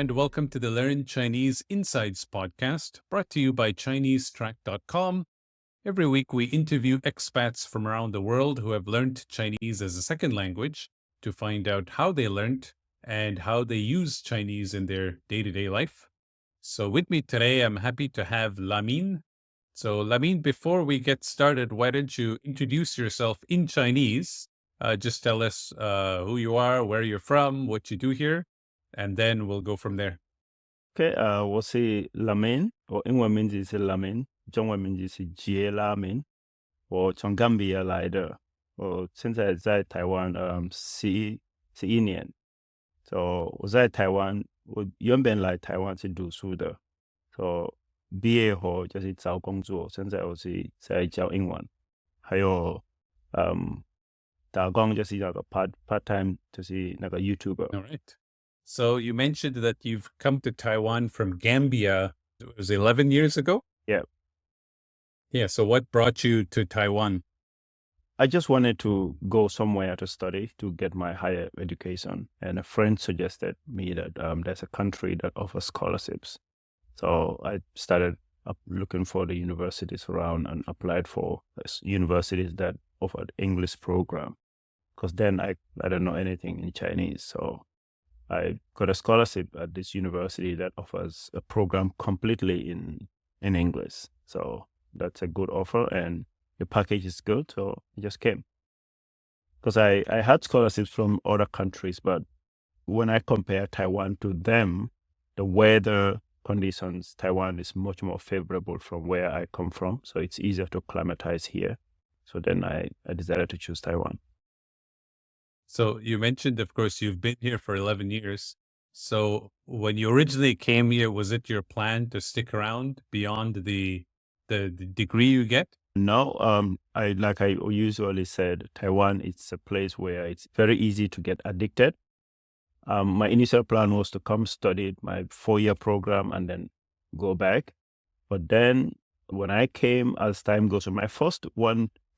and welcome to the Learn Chinese Insights podcast, brought to you by ChineseTrack.com. Every week, we interview expats from around the world who have learned Chinese as a second language to find out how they learned and how they use Chinese in their day-to-day life. So with me today, I'm happy to have Lamin. So Lamin, before we get started, why don't you introduce yourself in Chinese? Just tell us who you are, where you're from, what you do here, and then we'll go from there. OK，我是 Lamin，我英文名字是 Lamin，中文名字是杰拉明。我从 Gambia 来的，我现在在台湾11年。我在台湾，我原本来台湾是读书的，毕业后就是找工作。现在我是在教英文，还有打工就是那个 part time，就是那个 YouTuber。 All right. So you mentioned that you've come to Taiwan from Gambia. It was 11 years ago? Yeah. Yeah. So what brought you to Taiwan? I just wanted to go somewhere to study to get my higher education. And a friend suggested me that there's a country that offers scholarships. So I started looking for the universities around and applied for universities that offered English program. Because then I don't know anything in Chinese. So I got a scholarship at this university that offers a program completely in English. So that's a good offer, and the package is good. So I just came. Because I had scholarships from other countries, but when I compare Taiwan to them, the weather conditions, Taiwan is much more favorable from where I come from. So it's easier to acclimatize here. So then I decided to choose Taiwan. So you mentioned, of course, you've been here for 11 years. So when you originally came here, was it your plan to stick around beyond the degree you get? No, like I usually said, Taiwan is a place where it's very easy to get addicted. My initial plan was to come study my 4-year program and then go back. But then when I came, as time goes on, my first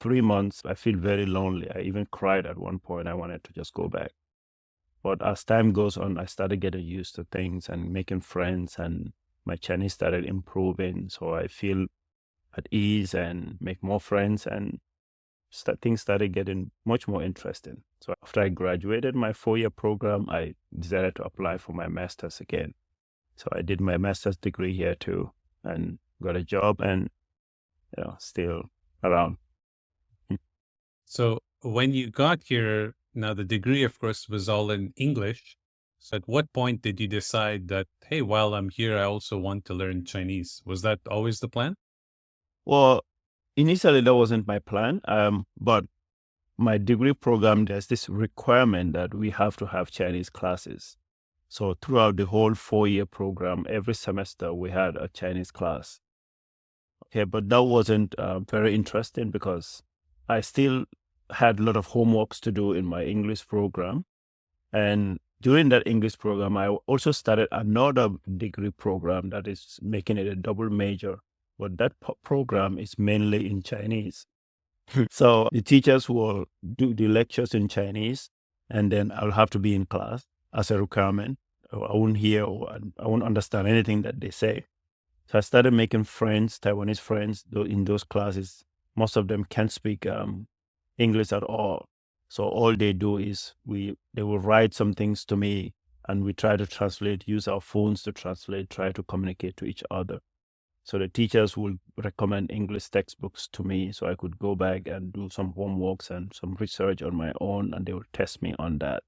3 months, I feel very lonely. I even cried at one point. I wanted to just go back. But as time goes on, I started getting used to things and making friends, and my Chinese started improving. So I feel at ease and make more friends, and things started getting much more interesting. So after I graduated my 4-year program, I decided to apply for my master's again. So I did my master's degree here too, and got a job, and still around. So when you got here, now the degree, of course, was all in English. So at what point did you decide that, hey, while I'm here, I also want to learn Chinese? Was that always the plan? Well, initially that wasn't my plan, but my degree program, there's this requirement that we have to have Chinese classes. So throughout the whole 4-year program, every semester we had a Chinese class. Okay, but that wasn't very interesting because I still had a lot of homeworks to do in my English program. And during that English program, I also started another degree program that is making it a double major. But that program is mainly in Chinese. So the teachers will do the lectures in Chinese, and then I'll have to be in class as a requirement. I won't hear or I won't understand anything that they say. So I started making friends, Taiwanese friends, in those classes. Most of them can't speak English at all. So all they do is they will write some things to me, and we try to translate, use our phones to translate, try to communicate to each other. So the teachers will recommend English textbooks to me so I could go back and do some homeworks and some research on my own, and they will test me on that.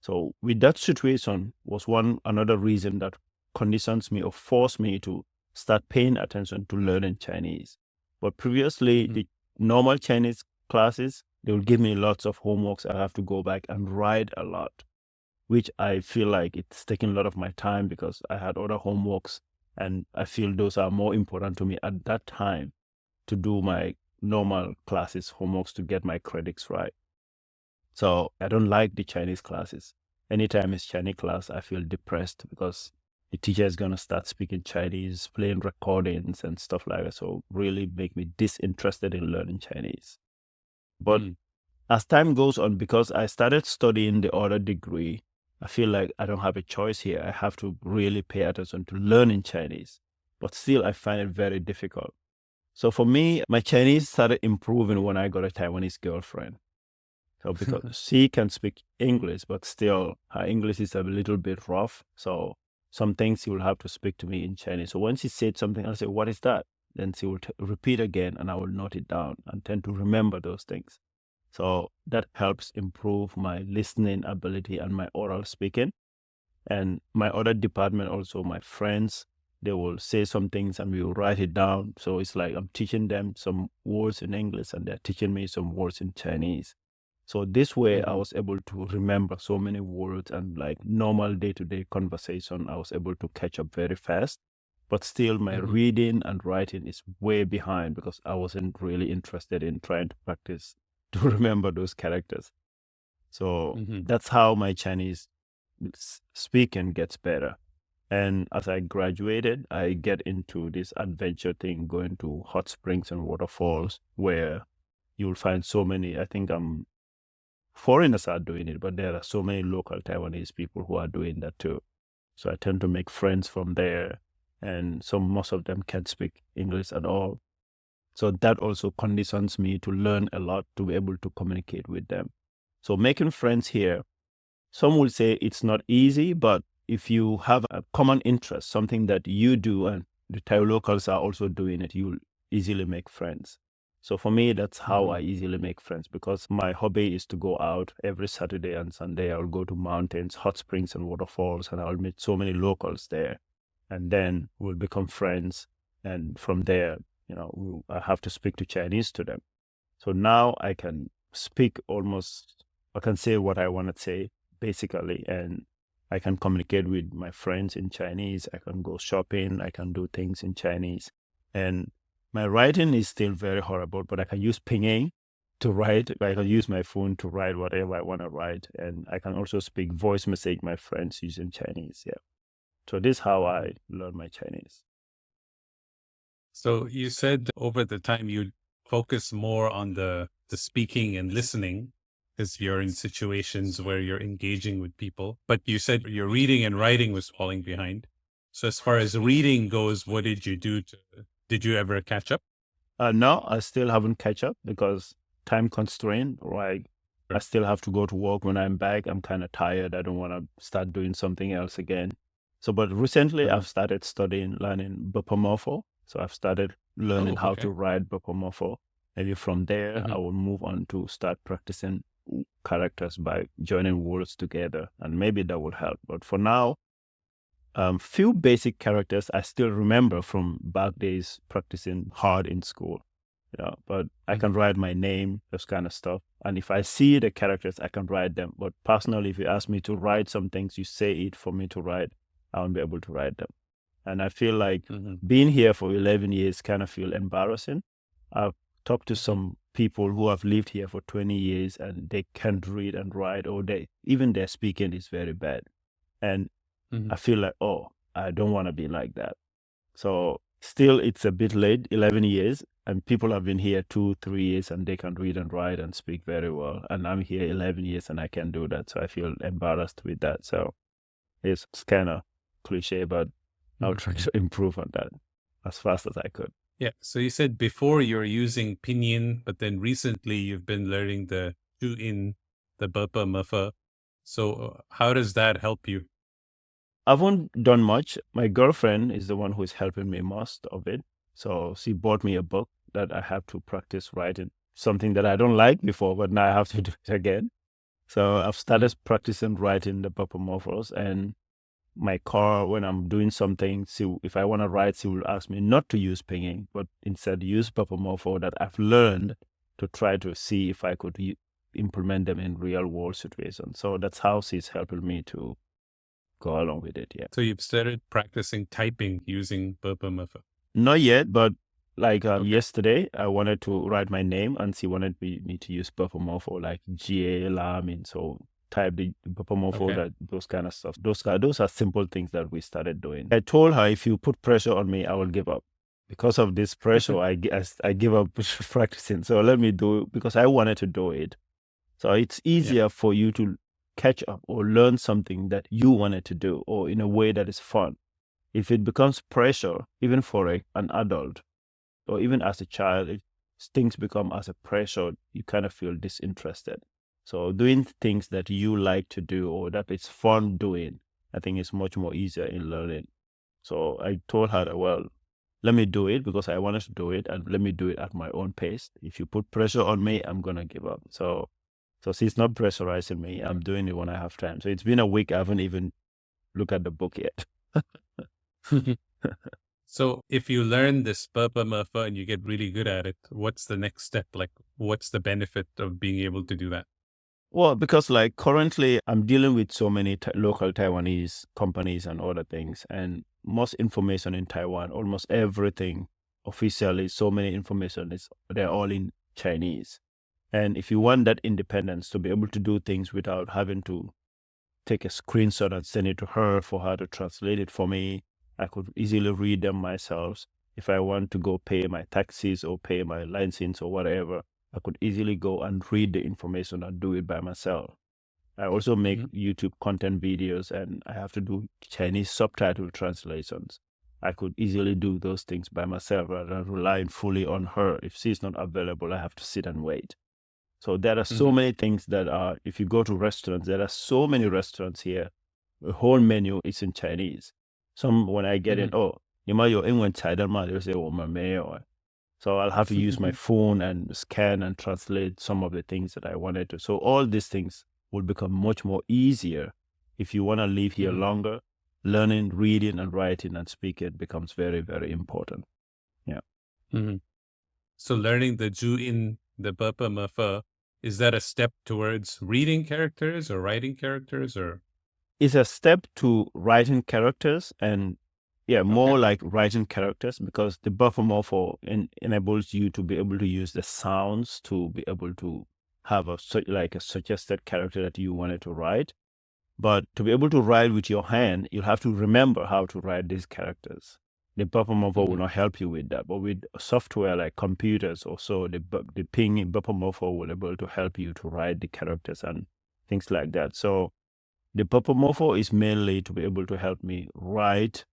So with that situation was another reason that conditions me or forced me to start paying attention to learning Chinese. But previously, the normal Chinese classes, they will give me lots of homeworks. I have to go back and write a lot, which I feel like it's taking a lot of my time because I had other homeworks, and I feel those are more important to me at that time to do my normal classes, homeworks to get my credits right. So I don't like the Chinese classes. Anytime it's Chinese class, I feel depressed because the teacher is going to start speaking Chinese, playing recordings and stuff like that. So really make me disinterested in learning Chinese. But as time goes on, because I started studying the other degree, I feel like I don't have a choice here. I have to really pay attention to learning Chinese, but still I find it very difficult. So for me, my Chinese started improving when I got a Taiwanese girlfriend. So because she can speak English, but still her English is a little bit rough. So some things she will have to speak to me in Chinese. So when she said something, I'll say, "What is that?" Then she will repeat again, and I will note it down and tend to remember those things. So that helps improve my listening ability and my oral speaking. And my other department also, my friends, they will say some things and we will write it down. So it's like I'm teaching them some words in English and they're teaching me some words in Chinese. So this way I was able to remember so many words, and like normal day-to-day conversation, I was able to catch up very fast. But still my reading and writing is way behind because I wasn't really interested in trying to practice to remember those characters. So that's how my Chinese speaking gets better. And as I graduated, I get into this adventure thing, going to hot springs and waterfalls where you'll find so many, I think foreigners are doing it, but there are so many local Taiwanese people who are doing that too. So I tend to make friends from there, and most of them can't speak English at all. So that also conditions me to learn a lot to be able to communicate with them. So making friends here, some will say it's not easy, but if you have a common interest, something that you do and the Thai locals are also doing it, you'll easily make friends. So for me, that's how I easily make friends, because my hobby is to go out every Saturday and Sunday. I'll go to mountains, hot springs and waterfalls, and I'll meet so many locals there. And then we'll become friends. And from there, I have to speak to Chinese to them. So now I can speak I can say what I want to say, basically, and I can communicate with my friends in Chinese. I can go shopping. I can do things in Chinese. And my writing is still very horrible, but I can use pinyin to write. I can use my phone to write whatever I want to write. And I can also speak voice message my friends using Chinese. Yeah. So this is how I learn my Chinese. So you said over the time you focus more on the speaking and listening because you're in situations where you're engaging with people, but you said your reading and writing was falling behind. So as far as reading goes, what did you do did you ever catch up? No, I still haven't catch up because time constraint. Like I still have to go to work. When I'm back, I'm kind of tired. I don't want to start doing something else again. So, but recently I've started learning bopomofo. So I've started learning how to write bopomofo. Maybe from there, I will move on to start practicing characters by joining words together, and maybe that would help. But for now, few basic characters I still remember from back days practicing hard in school. But I can write my name, those kind of stuff. And if I see the characters, I can write them. But personally, if you ask me to write some things, you say it for me to write, I won't be able to write them. And I feel like being here for 11 years kind of feel embarrassing. I've talked to some people who have lived here for 20 years and they can't read and write, or even their speaking is very bad. And I feel like, I don't want to be like that. So still, it's a bit late, 11 years, and people have been here 2-3 years and they can read and write and speak very well. And I'm here 11 years and I can't do that. So I feel embarrassed with that. So it's kind of cliche, but I'll try to improve on that as fast as I could. Yeah. So you said before you were using pinyin, but then recently you've been learning the zhuyin, the bopomofo. So how does that help you? I haven't done much. My girlfriend is the one who is helping me most of it. So she bought me a book that I have to practice writing, something that I don't like before, but now I have to do it again. So I've started practicing writing the bopomofos, and my car, when I'm doing something, if I want to write, she will ask me not to use pinyin, but instead use bopomofo that I've learned to try to see if I could implement them in real world situations. So that's how she's helping me to go along with it. Yeah. So you've started practicing typing using bopomofo? Not yet, but like yesterday, I wanted to write my name and she wanted me to use bopomofo, like Lamin. So type the bopomofo, those kind of stuff. Those are simple things that we started doing. I told her, if you put pressure on me, I will give up. Because of this pressure, I give up practicing. So let me do it because I wanted to do it. So it's easier for you to catch up or learn something that you wanted to do, or in a way that is fun. If it becomes pressure, even for an adult, or even as a child, if things become as a pressure, you kind of feel disinterested. So doing things that you like to do or that it's fun doing, I think is much more easier in learning. So I told her that, well, let me do it because I wanted to do it, and let me do it at my own pace. If you put pressure on me, I'm going to give up. So she's not pressurizing me. I'm doing it when I have time. So it's been a week. I haven't even looked at the book yet. So if you learn this bopomofo and you get really good at it, what's the next step? Like, what's the benefit of being able to do that? Well, because like currently I'm dealing with so many local Taiwanese companies and other things, and most information in Taiwan, almost everything officially, so many information they're all in Chinese. And if you want that independence to be able to do things without having to take a screenshot and send it to her for her to translate it for me, I could easily read them myself. If I want to go pay my taxis or pay my license or whatever, I could easily go and read the information and do it by myself. I also make YouTube content videos, and I have to do Chinese subtitle translations. I could easily do those things by myself rather than relying fully on her. If she's not available, I have to sit and wait. So there are so many things that are, if you go to restaurants, there are so many restaurants here. The whole menu is in Chinese. Some, when I get in, oh, you might your English China, they say, oh, my mayo. So I'll have to use my phone and scan and translate some of the things that I wanted to. So all these things will become much more easier if you want to live here longer. Learning, reading, and writing and speaking becomes very, very important. Yeah. So learning the zhuyin, the bopomofo, is that a step towards reading characters or writing characters, or? It's a step to writing characters, and more like writing characters, because the bopomofo enables you to be able to use the sounds to be able to have a suggested character that you wanted to write. But to be able to write with your hand, you have to remember how to write these characters. The bopomofo will not help you with that, but with software like computers or so, the ping bopomofo will be able to help you to write the characters and things like that. So the bopomofo is mainly to be able to help me write,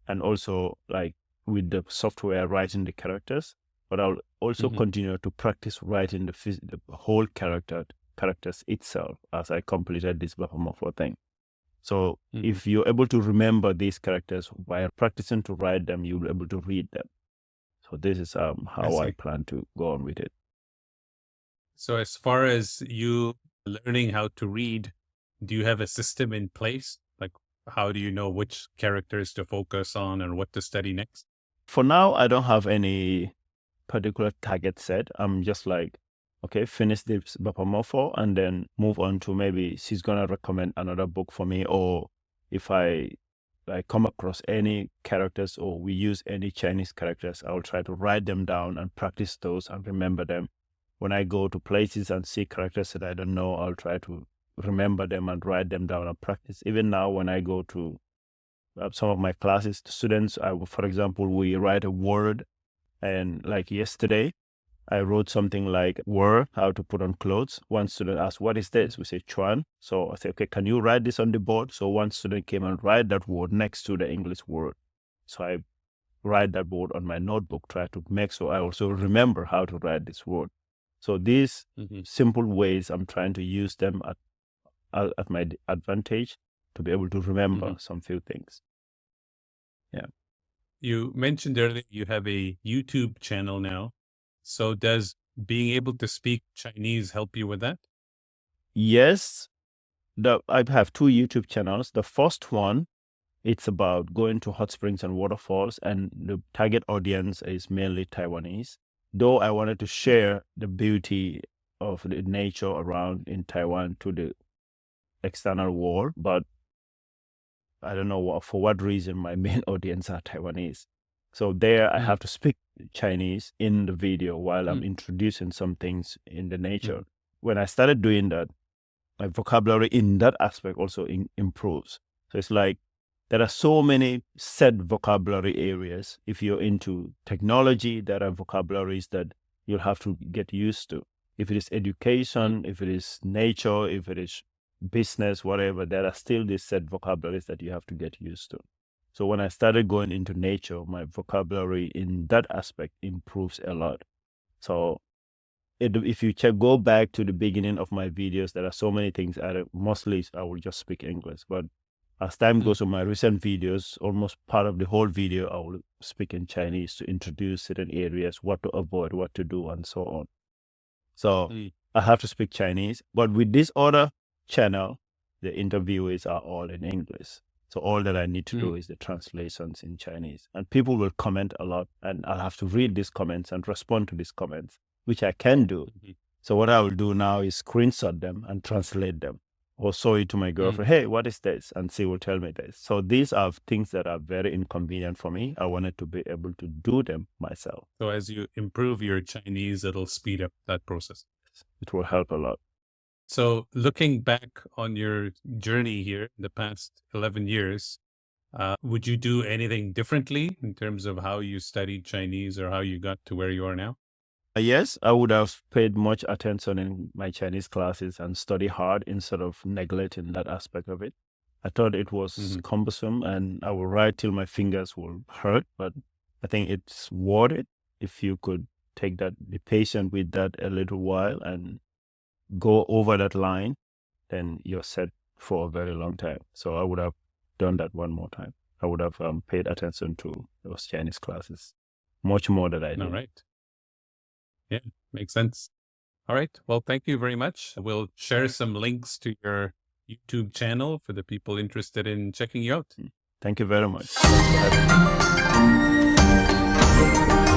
and also like with the software writing the characters. But I'll also continue to practice writing the whole characters itself as I completed this bopomofo thing. So if you're able to remember these characters while practicing to write them, you'll be able to read them. So this is how I plan to go on with it. So as far as you learning how to read, do you have a system in place? Like, how do you know which characters to focus on and what to study next? For now, I don't have any particular target set. I'm just like, okay, finish this bopomofo and then move on to, maybe she's going to recommend another book for me, or if I come across any characters or we use any Chinese characters, I'll try to write them down and practice those and remember them. When I go to places and see characters that I don't know, I'll try to remember them and write them down and practice. Even now, when I go to some of my classes, the students, for example, we write a word, and like yesterday, I wrote something like word, how to put on clothes. One student asked, what is this? We say chuan. So I said, okay, can you write this on the board? So one student came and write that word next to the English word. So I write that word on my notebook, try to make so I also remember how to write this word. So these simple ways, I'm trying to use them at my advantage to be able to remember some few things. Yeah. You mentioned earlier you have a YouTube channel now. So does being able to speak Chinese help you with that? Yes. I have two YouTube channels. The first one, it's about going to hot springs and waterfalls, and the target audience is mainly Taiwanese. Though I wanted to share the beauty of the nature around in Taiwan to the external world, but I don't know for what reason my main audience are Taiwanese. So there I have to speak Chinese in the video while I'm introducing some things in the nature. When I started doing that, my vocabulary in that aspect also improves. So it's like there are so many set vocabulary areas. If you're into technology, there are vocabularies that you'll have to get used to. If it is education, if it is nature, if it is business, whatever, there are still these set vocabularies that you have to get used to. So when I started going into nature, my vocabulary in that aspect improves a lot. So if you go back to the beginning of my videos, there are so many things. Mostly I will just speak English, but as time goes on, my recent videos, almost part of the whole video, I will speak in Chinese to introduce certain areas, what to avoid, what to do, and so on. So I have to speak Chinese. But with this other channel, the interviewees are all in English. So all that I need to do is the translations in Chinese. And people will comment a lot, and I'll have to read these comments and respond to these comments, which I can do. So what I will do now is screenshot them and translate them, or show it to my girlfriend. Hey, what is this? And she will tell me this. So these are things that are very inconvenient for me. I wanted to be able to do them myself. So as you improve your Chinese, it'll speed up that process. It will help a lot. So looking back on your journey here in the past 11 years, would you do anything differently in terms of how you studied Chinese or how you got to where you are now? Yes, I would have paid much attention in my Chinese classes and study hard instead of neglecting that aspect of it. I thought it was cumbersome and I would write till my fingers will hurt, but I think it's worth it if you could take that, be patient with that a little while and go over that line, then you're set for a very long time. So I would have done that one more time. I would have paid attention to those Chinese classes much more than I did. All right. Yeah, makes sense. All right. Well, thank you very much. We'll share some links to your YouTube channel for the people interested in checking you out. Thank you very much. Thanks for having me.